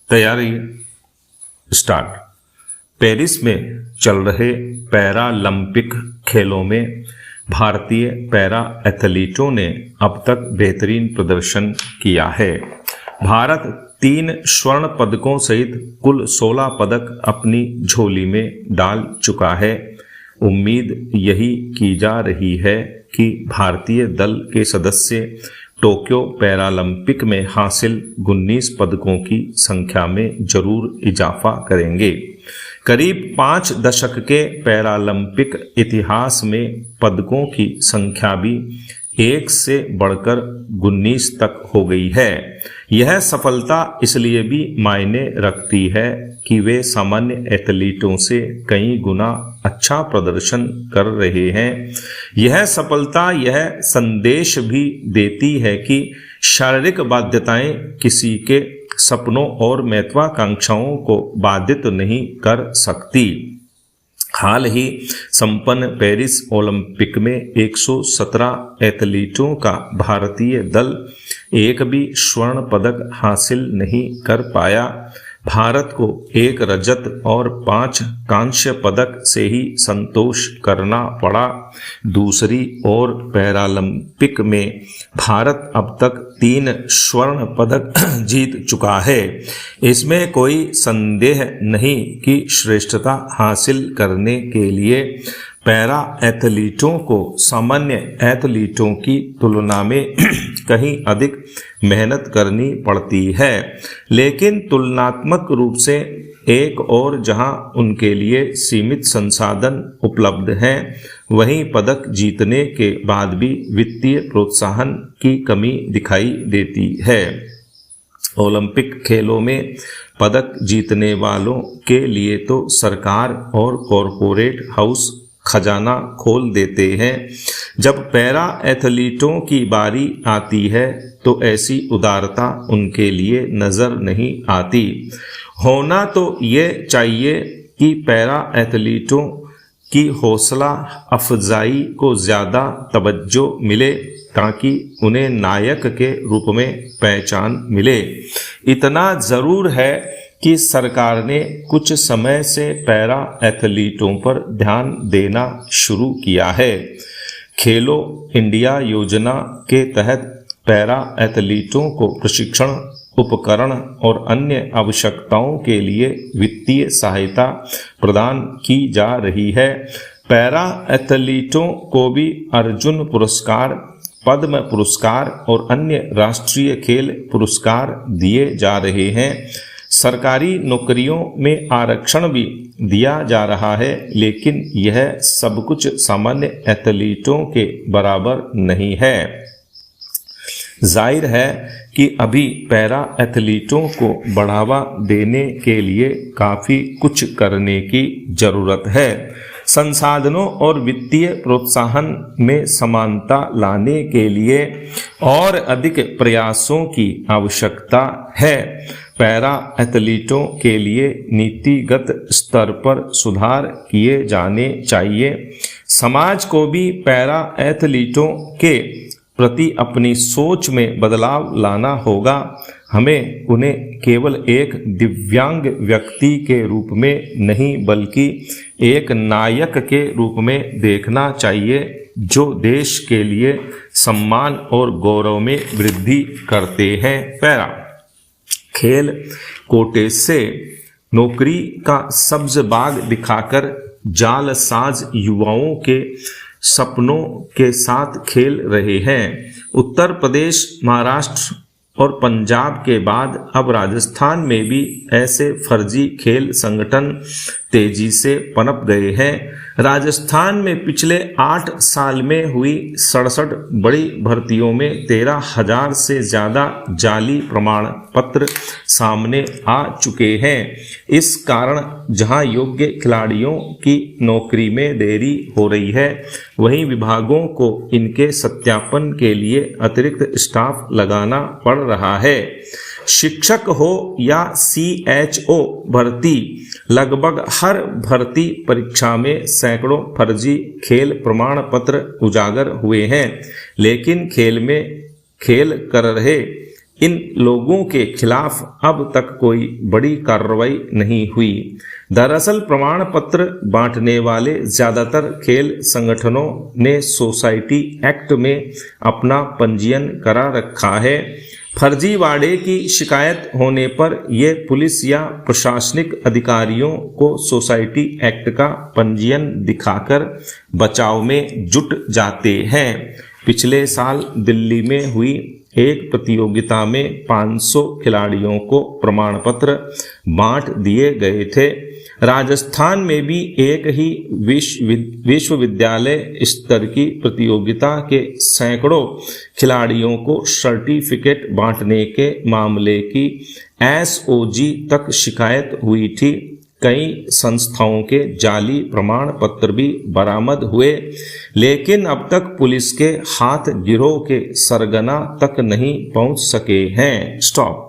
तैयारी start. Paris में चल रहे पैरालंपिक खेलों में भारतीय पैरा एथलीटों ने अब तक बेहतरीन प्रदर्शन किया है। भारत 3 स्वर्ण पदकों सहित कुल 16 पदक अपनी झोली में डाल चुका है। उम्मीद यही की जा रही है कि भारतीय दल के सदस्य टोक्यो पैरालंपिक में हासिल 19 पदकों की संख्या में जरूर इजाफा करेंगे। करीब 5 दशक के पैरालंपिक इतिहास में पदकों की संख्या भी 1 से बढ़कर 19 तक हो गई है। यह सफलता इसलिए भी मायने रखती है कि वे सामान्य एथलीटों से कई गुना अच्छा प्रदर्शन कर रहे हैं। यह सफलता यह संदेश भी देती है कि शारीरिक बाध्यताएं किसी के सपनों और महत्वाकांक्षाओं को बाधित नहीं कर सकती। हाल ही संपन्न पेरिस ओलंपिक में 117 एथलीटों का भारतीय दल एक भी स्वर्ण पदक हासिल नहीं कर पाया। भारत को 1 रजत और 5 कांस्य पदक से ही संतोष करना पड़ा। दूसरी ओर पैरालंपिक में भारत अब तक 3 स्वर्ण पदक जीत चुका है। इसमें कोई संदेह नहीं कि श्रेष्ठता हासिल करने के लिए पैरा एथलीटों को सामान्य एथलीटों की तुलना में कहीं अधिक मेहनत करनी पड़ती है, लेकिन तुलनात्मक रूप से एक और जहां उनके लिए सीमित संसाधन उपलब्ध हैं, वहीं पदक जीतने के बाद भी वित्तीय प्रोत्साहन की कमी दिखाई देती है। ओलंपिक खेलों में पदक जीतने वालों के लिए तो सरकार और कॉरपोरेट हाउस खजाना खोल देते हैं। जब पैरा एथलीटों की बारी आती है तो ऐसी उदारता उनके लिए नजर नहीं आती। होना तो ये चाहिए कि पैरा एथलीटों की हौसला अफजाई को ज़्यादा तवज्जो मिले ताकि उन्हें नायक के रूप में पहचान मिले। इतना ज़रूर है कि सरकार ने कुछ समय से पैरा एथलीटों पर ध्यान देना शुरू किया है। खेलो इंडिया योजना के तहत पैरा एथलीटों को प्रशिक्षण, उपकरण और अन्य आवश्यकताओं के लिए वित्तीय सहायता प्रदान की जा रही है। पैरा एथलीटों को भी अर्जुन पुरस्कार, पद्म पुरस्कार और अन्य राष्ट्रीय खेल पुरस्कार दिए जा रहे हैं। सरकारी नौकरियों में आरक्षण भी दिया जा रहा है, लेकिन यह सब कुछ सामान्य एथलीटों के बराबर नहीं है। जाहिर है कि अभी पैरा एथलीटों को बढ़ावा देने के लिए काफ़ी कुछ करने की ज़रूरत है। संसाधनों और वित्तीय प्रोत्साहन में समानता लाने के लिए और अधिक प्रयासों की आवश्यकता है। पैरा एथलीटों के लिए नीतिगत स्तर पर सुधार किए जाने चाहिए। समाज को भी पैरा एथलीटों के प्रति अपनी सोच में बदलाव लाना होगा। हमें उन्हें केवल एक दिव्यांग व्यक्ति के रूप में नहीं बल्कि एक नायक के रूप में देखना चाहिए जो देश के लिए सम्मान और गौरव में वृद्धि करते हैं। पैरा खेल कोटे से नौकरी का सब्ज बाग दिखाकर जालसाज युवाओं के सपनों के साथ खेल रहे हैं। उत्तर प्रदेश, महाराष्ट्र और पंजाब के बाद अब राजस्थान में भी ऐसे फर्जी खेल संगठन तेजी से पनप गए हैं। राजस्थान में पिछले 8 साल में हुई 67 बड़ी भर्तियों में 13,000 से ज़्यादा जाली प्रमाण पत्र सामने आ चुके हैं। इस कारण जहां योग्य खिलाड़ियों की नौकरी में देरी हो रही है, वहीं विभागों को इनके सत्यापन के लिए अतिरिक्त स्टाफ लगाना पड़ रहा है। शिक्षक हो या CHO भर्ती, लगभग हर भर्ती परीक्षा में सैकड़ों फर्जी खेल प्रमाण पत्र उजागर हुए हैं, लेकिन खेल में खेल कर रहे इन लोगों के खिलाफ अब तक कोई बड़ी कार्रवाई नहीं हुई। दरअसल प्रमाण पत्र बांटने वाले ज्यादातर खेल संगठनों ने सोसाइटी एक्ट में अपना पंजीयन करा रखा है। फर्जीवाड़े की शिकायत होने पर ये पुलिस या प्रशासनिक अधिकारियों को सोसाइटी एक्ट का पंजीयन दिखाकर बचाव में जुट जाते हैं। पिछले साल दिल्ली में हुई एक प्रतियोगिता में 500 खिलाड़ियों को प्रमाण पत्र बांट दिए गए थे। राजस्थान में भी एक ही विश्वविद्यालय स्तर की प्रतियोगिता के सैकड़ों खिलाड़ियों को सर्टिफिकेट बांटने के मामले की एसओजी तक शिकायत हुई थी। कई संस्थाओं के जाली प्रमाण पत्र भी बरामद हुए, लेकिन अब तक पुलिस के हाथ गिरोह के सरगना तक नहीं पहुंच सके हैं। स्टॉप।